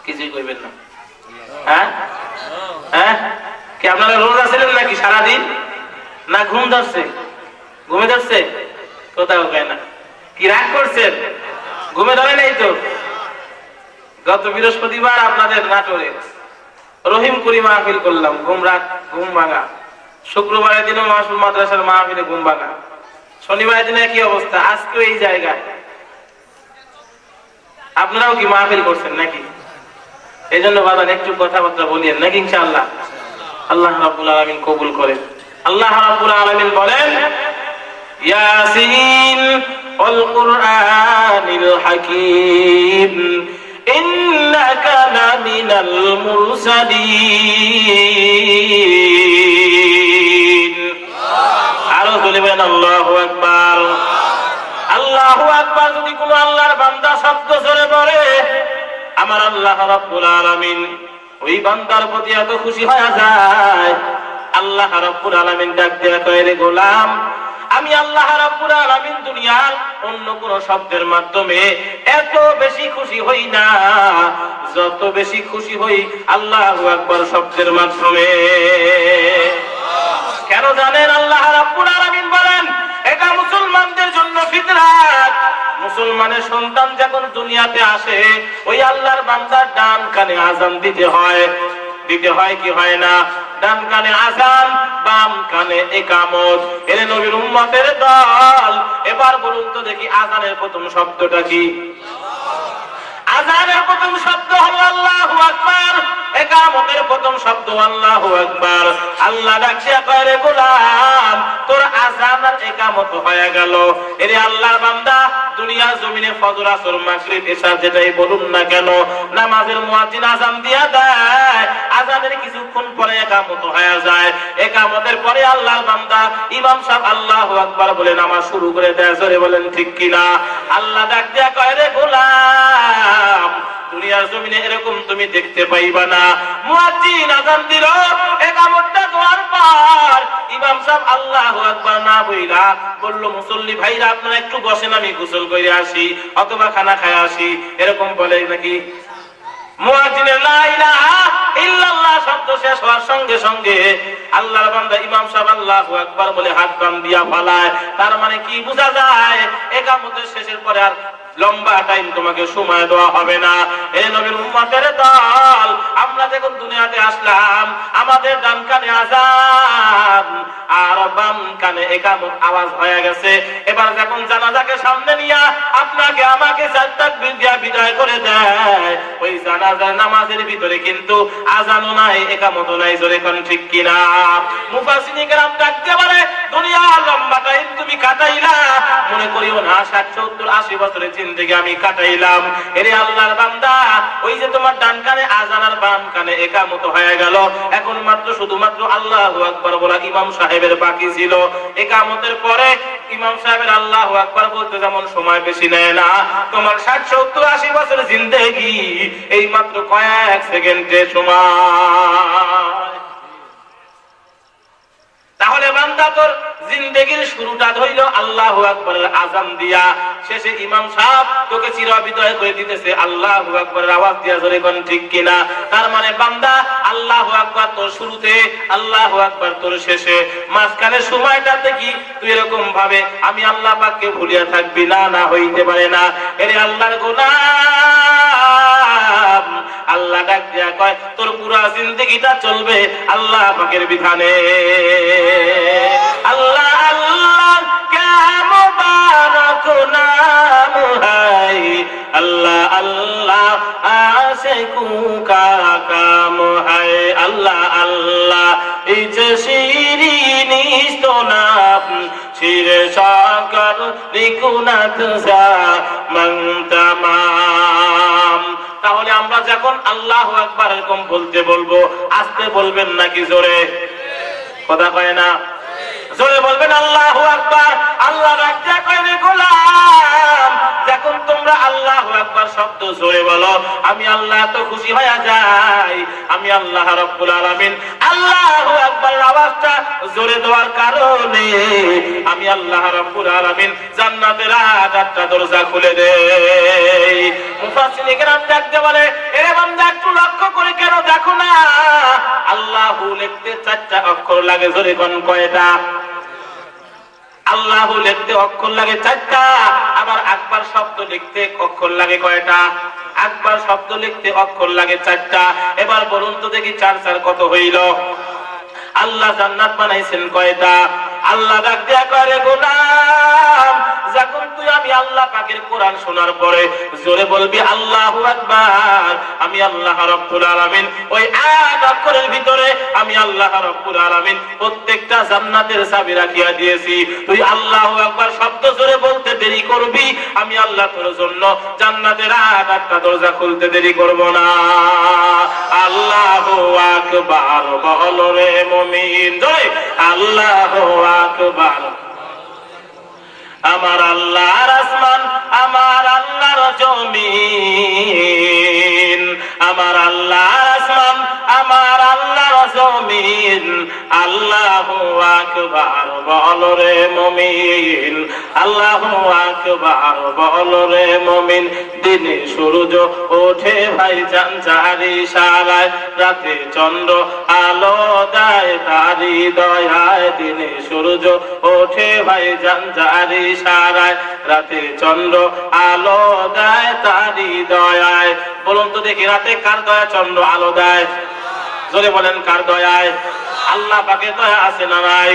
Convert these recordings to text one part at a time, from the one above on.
কিছুই কইবেন না? হ্যাঁ হ্যাঁ, কি আপনারা রোজা ছিলেন নাকি সারাদিন? না ঘুম ধরছে? ঘুমে ধরছে? কোথাও কয় না। কি রাগ করছেন? ঘুমে ধরে নাই তো? গত বৃহস্পতিবার আপনাদের নাটোরে রহিমপুরি মাহফিল করলাম, ঘুম ভাঙা। শুক্রবারের দিনও মাহফিল মাদ্রাসার মাহফিলে ঘুম ভাঙা। শনিবারের দিনে কি অবস্থা, আজকেও এই জায়গায়। আপনারাও কি মাহফিল করছেন নাকি? এই জন্য বাবা একটু কথাবার্তা বলিয়েন নাকি, ইনশাআল্লাহ আল্লাহ রাব্বুল আলামিন কবুল করেন। আল্লাহ রাব্বুল আলামিন বলেন, ইয়াসিন ওয়াল কুরআনিল হাকীম ইন্নাকা লামিনাল মুরসালিন। আরো বলবেন আল্লাহু আকবার। আল্লাহু আকবার। যদি কোনো আল্লাহর বান্দা শব্দ জোরে পড়ে, আমার আল্লাহ রাব্বুল আলামিন ওই বান্দার প্রতি এত খুশি হয়ে যায়, আল্লাহ রাব্বুল আলামিন ডাক দিয়ে কয়, রে গোলাম, আমি আল্লাহ রাব্বুল আলামিন দুনিয়ার অন্য কোন শব্দের মাধ্যমে এত বেশি খুশি হই না, যত বেশি খুশি হই আল্লাহু আকবার শব্দের মাধ্যমে। কেন জানেন? আল্লাহ রাব্বুল আলামিন বলেন, এটা মুসলমানদের জন্য ফিতরাত। মুসলমানের সন্তান যখন দুনিয়াতে আসে, ওই আল্লাহর বান্দার ডান কানে আযান দিতে হয়। দিতে হয় কি হয় না? ডান কানে আযান, বাম কানে ইকামত। এরে নবীর উম্মতের দল, এবার বলুন তো দেখি, আযানের প্রথম শব্দটা কি? আযানের প্রথম শব্দ হলো আল্লাহু আকবার। ইকামতের প্রথম শব্দ আল্লাহু আকবার। আল্লাহ ডাকছে, কয়, রে গোলাম, তোর আযান আর ইকামত হয়ে গেল। এরে আল্লাহর বান্দা, দুনিয়ার জমিনে ফজর, আসর, মাগরিব, ইশা যেটাই বলুন না কেন, নামাজের মুয়াজ্জিন আযান দিয়া দেয়, আযানের কিছুক্ষণ পরে ইকামত হয়ে যায়। ইকামতের পরে আল্লাহর বান্দা ইমাম সাহেব আল্লাহু আকবার বলে নামাজ শুরু করে দেয়। জোরে বলেন ঠিক কিনা? আল্লাহ ডাক দিয়া কয়, রে গোলাম, দুনিয়ার জমিনে এরকম তুমি দেখতে পাইবা না। মুয়াজ্জিন আযান দিল, ইকামতটা দেওয়ার পর ইমাম সাহেব আল্লাহু আকবার না বইলা বলল, মুসল্লি ভাইরা আপনারা একটু বসেন, আমি গোসল করে আসি অথবা খানা খায় আসি, এরকম বলে নাকি? মুয়াজ্জিনের লা ইলাহা ইল্লাল্লাহ শব্দ শেষ হওয়ার সঙ্গে সঙ্গে আল্লাহর বান্দা ইমাম সাহেব আল্লাহু আকবার বলে হাত বাম দিয়া ফালায়। তার মানে কি বোঝা যায়? ইকামতের শেষের পরে আর লম্বা টাইম তোমাকে সময় দেওয়া হবে না। এই নবীর উম্মতের দল, আমরা যখন দুনিয়াতে আসলাম, আমাদের ডান কানে আযান আর বাম কানে ইকামত আওয়াজ হয়ে গেছে। এবার যখন জানাজাকে সামনে নিয়ে আপনাকে আমাকে চার তাকবীর দিয়া বিদায় করে দেয়, ওই জানাজার নামাজের ভিতরে কিন্তু আযানও নাই, ইকামতও নাই। জোরে কোন ঠিক কিনা? মুফাসসিরিনে কেরাম ডাকতে পারে, দুনিয়া লম্বা টাইম তুমি কাটাইলা, মনে করিও না 60 70 80 বছরের জিন্দেগি আমি কাটাইলাম। এরে আল্লাহর বান্দা, ওই যে তোমার ডান কানে আযান আর বাম কানে ইকামত হয়ে গেল, এখন মাত্র শুধুমাত্র আল্লাহু আকবার বলা ইমাম সাহেবের বাকি ছিল। ইকামতের পরে ইমাম সাহেবের আল্লাহু আকবার বলতে যেমন সময় বেশি নেয় না, তোমার 60 70 80 বছরের জিন্দেগি এই মাত্র কয়েক সেকেন্ডের সময়। তাহলে বান্দা, তোর জিন্দেগির শুরুটা ধইল আল্লাহু আকবারের আযান দিয়া, শেষে ইমাম সাহেব তোকে চিরবিদায় করে দিতেছে আল্লাহু আকবারের আওয়াজ দিয়া। জোরে কোন ঠিক কিনা? তার মানে বান্দা, আল্লাহু আকবার তোর শুরুতে, আল্লাহু আকবার তোর শেষে, মাঝখানে সময়টাতে কি তুই এরকম ভাবে আমি আল্লাহ পাককে ভুলিয়া থাকবি? না, না, হইতে পারে না। এরে আল্লাহর গোলাম, আল্লাহ ডাক দিয়া কয়, তোর পুরা জিন্দেগিটা চলবে আল্লাহ পাকের বিধানে। আল্লাহ আল্লাহ ক্যা মুবারক নাম হায়, আল্লাহ আল্লাহ আশিকু কা কাম হায়, আল্লাহ আল্লাহ এই যে শিরিনিস্ত নাম, শিরে সাগর নিকুনাত যা মন্তামাম। তাহলে আমরা যখন আল্লাহু আকবার এরকম বলতে বলবো, আস্তে বলবেন নাকি জোরে? কথা কয় না? জোরে বলবেন আল্লাহু আকবার। আল্লাহ রাজ্জা কয়, রে গোলাম, যখন তোমরা আল্লাহু আকবার শব্দ জোরে বলো, আমি আল্লাহ তো খুশি হয়ে যাই। আমি আল্লাহ রাব্বুল আলামিন আল্লাহু আকবার আওয়াজটা জোরে দেওয়ার কারণে আমি আল্লাহ রাব্বুল আলামিন জান্নাতের 8টা দরজা খুলে দেই। মুফাসসিরিনে কেরাম দেখতে বলে, এরে বান্দা একটু লক্ষ্য করে কেন দেখো না, আল্লাহু লিখতে 4টা অক্ষর লাগে, জোরে কোন কয়টা? আল্লাহু লিখতে অক্ষর লাগে 4টা, আবার আকবার শব্দ লিখতে অক্ষর লাগে কয়টা? আকবার শব্দ লিখতে অক্ষর লাগে 4টা। এবার বলুন তো দেখি 4 4 কত হইল? আল্লাহ জান্নাত বানাইছেন কয়টা? আল্লাহ ডাক দিয়া করে, গোলাম যখন তুই আমি আল্লাহ পাকের কোরআন শোনার পরে জোরে বলবি আল্লাহু আকবার, আমি আল্লাহ রাব্বুল আলামিন ওই 8 অক্ষরের ভিতরে আমি আল্লাহ রাব্বুল আলামিন প্রত্যেকটা জান্নাতের চাবি রাখিয়া দিয়েছি। তুই আল্লাহু আকবার শব্দ জোরে বলতে দেরি করবি, আমি আল্লাহ তোর জন্য জান্নাতের 8টা দরজা খুলতে দেরি করব না। আল্লাহু আকবার বলো রে মুমিন, জোরে আল্লাহু আকবার। আমার আল্লাহর আসমান, আমার আল্লাহর জমিন, আমার আল্লাহর আসমান, আমার আল্লাহর জমিন, আল্লাহু আকবার বলো রে মুমিন, আল্লাহু আকবার বলো রে মুমিন। দিনে সূর্য ওঠে ভাইজান চারি শালায়, রাতে চন্দ্র আলো দেয় তারি দয়ায়। দিনে সূর্য ওঠে ভাইজান চারি শালায়, রাতে চন্দ্র আলো দেয় তারি দয়ায়। বলুন তো দেখি, রাতে কার দয়া চন্দ্র আলো দেয়? জোরে বলেন, কার দয়ায়? আল্লাহ পাকের দয়া আছে না নাই?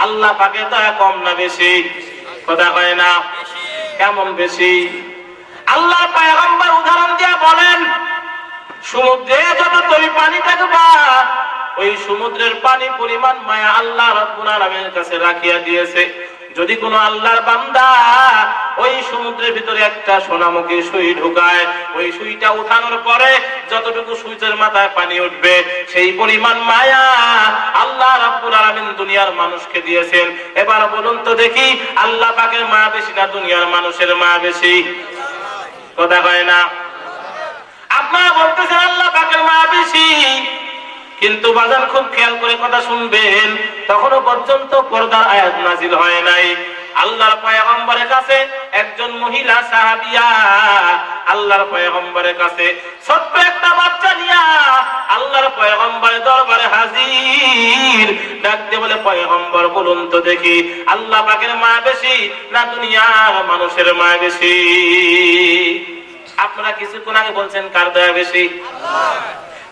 আল্লাহ পাকের দয়া কম না বেশি? কথা কয় না? কেমন বেশি? আল্লাহ পয়গম্বর উদাহরণ দিয়া বলেন, সমুদ্রে যত তরি পানি থাকবা ওই সমুদ্রের পানি পরিমাণ মায়া আল্লাহ রাব্বুল আলামিনের কাছে রাখিয়া দিয়েছে। যদি কোন আল্লাহর বান্দা ওই সমুদ্রের ভিতরে একটা সোনামুখী সুই ঢুকায়, ওই সুইটা উঠানোর পরে যতটুকু সূর্যের মাথায় পানি উঠবে সেই পরিমাণ মায়া আল্লাহ রাব্বুল আলামিন দুনিয়ার মানুষকে দিয়েছেন। এবার বলুন তো দেখি, আল্লাহ পাকের মায়া বেশি না দুনিয়ার মানুষের মায়া বেশি? কথা কয় না? আপনারা বলতেছেন আল্লাহ পাকের মায়া বেশি, কিন্তু বাজান খুব খেয়াল করে কথা শুনবেন, তখনও পর্যন্ত পর্দার আয়াত নাজিল হয় নাই। আল্লাহর পয়গম্বরের কাছে একজন মহিলা সাহাবিয়া আল্লাহর পয়গম্বরের কাছে ছোট্ট একটা বাচ্চা নিয়া আল্লাহর পয়গম্বরের দরবারে হাজির। ডাক দিয়ে বলে, পয়গম্বর বলুন তো দেখি, আল্লাহ পাকের মায়া বেশি না দুনিয়ার মানুষের মায়া বেশি? আপনারা কিছুক্ষণ আগে বলছেন কার দয়া বেশি?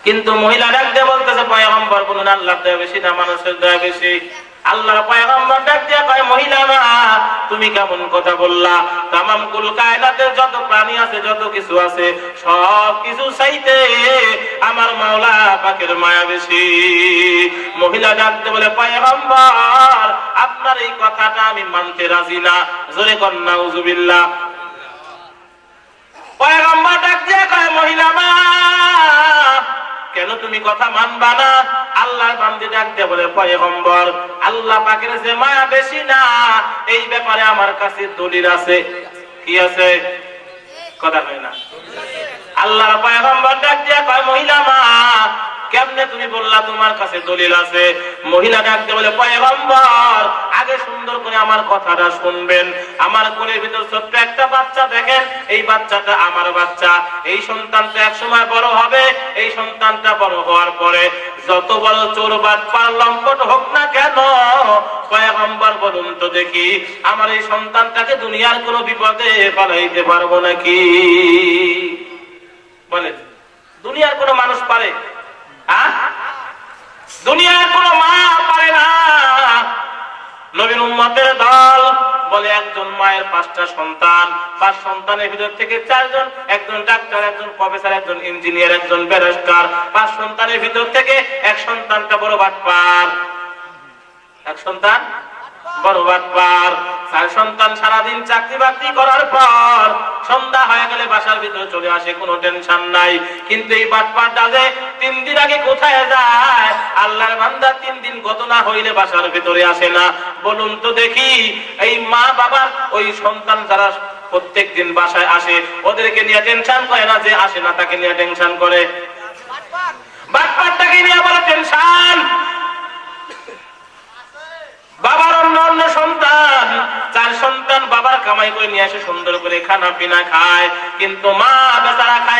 কিন্তু মহিলা ডাক দিয়ে বলতেছে, পয়গম্বর বলুন আল্লাহর দয়া বেশি না মানুষের দয়া বেশি? আল্লাহর পয়গম্বর ডাক দিয়ে কয়, মহিলা মা তুমি কেমন কথা বললা? তামাম কুল কায়নাতের যত প্রাণী আছে, যত কিছু আছে, সব কিছু চাইতে আমার মাওলা পাকের মায়া বেশি। মহিলা ডাক দিয়ে বলে, পয়গম্বর আপনার এই কথাটা আমি মানতে রাজি না। জোরে কর নাউজুবিল্লাহ। পয়গম্বর ডাক দিয়ে কয়, মহিলা মা কেন তুমি কথা মানবা না? আল্লাহর বান্দী ডাক দিয়ে বলে, পয়গম্বর আল্লাহ পাকের যে মায়া বেশি না এই ব্যাপারে আমার কাছে দলিল আছে। কি আছে? কথা কয় না। আল্লাহর পয়গম্বর ডাক দিয়ে কয়, মহিলা মা কেমনে তুমি বললা তোমার কাছে দলিল আছে? মহিলা ডাক দিয়ে বলে, পয়গম্বর আগে সুন্দর করে আমার কথাটা শুনবেন। আমার কোলের ভিতর ছোট্ট একটা বাচ্চা দেখেন, এই বাচ্চাটা আমার বাচ্চা। এই সন্তানটা একসময় বড় হবে, এই সন্তানটা বড় হওয়ার পরে যত বড় চোর বাটপার লম্পট হোক না কেন, পয়গম্বর বলুন তো দেখি আমার এই সন্তানটাকে দুনিয়ার কোনো বিপদে ফেলাইতে পারবো নাকি? বলে, দুনিয়ার কোনো মানুষ পারে? দুনিয়ার কোনো মা পারে না। নবীর উম্মতের দল বলে, একজন মায়ের 5টা সন্তান, 5 সন্তানের ভিতর থেকে 4 জন, একজন ডাক্তার, একজন প্রফেসর, একজন ইঞ্জিনিয়ার, একজন ব্যারিস্টার। 5 সন্তানের ভিতর থেকে এক সন্তানটা বড় বাটপার, এক সন্তান বড় বাটপার। 4 সন্তান সারাদিন চাকরি বাকরি করার পর সন্ধ্যা হয়ে গেলে বাসার ভিতরে চলে আসে, কোনো টেনশন নাই। কিন্তু এই বাটপারটা যে 3 দিন আগে কোথায় যায় আল্লাহর বান্দা 3 দিন গত না হইলে বাসার ভিতরে আসে না। বলুন তো দেখি, এই মা বাবার ওই সন্তান যারা প্রত্যেক দিন বাসায় আসে ওদেরকে নিয়ে টেনশন করে না? যে আসে না তাকে নিয়ে টেনশন করে? বাটপারটাকে নিয়ে বড় টেনশন। বাবার অন্য অন্য সন্তান, 4 সন্তান বাবার কামাই করে নিয়ে আসে, সুন্দর করে খানা পিনা খায়, কিন্তু মা বেচারা খায়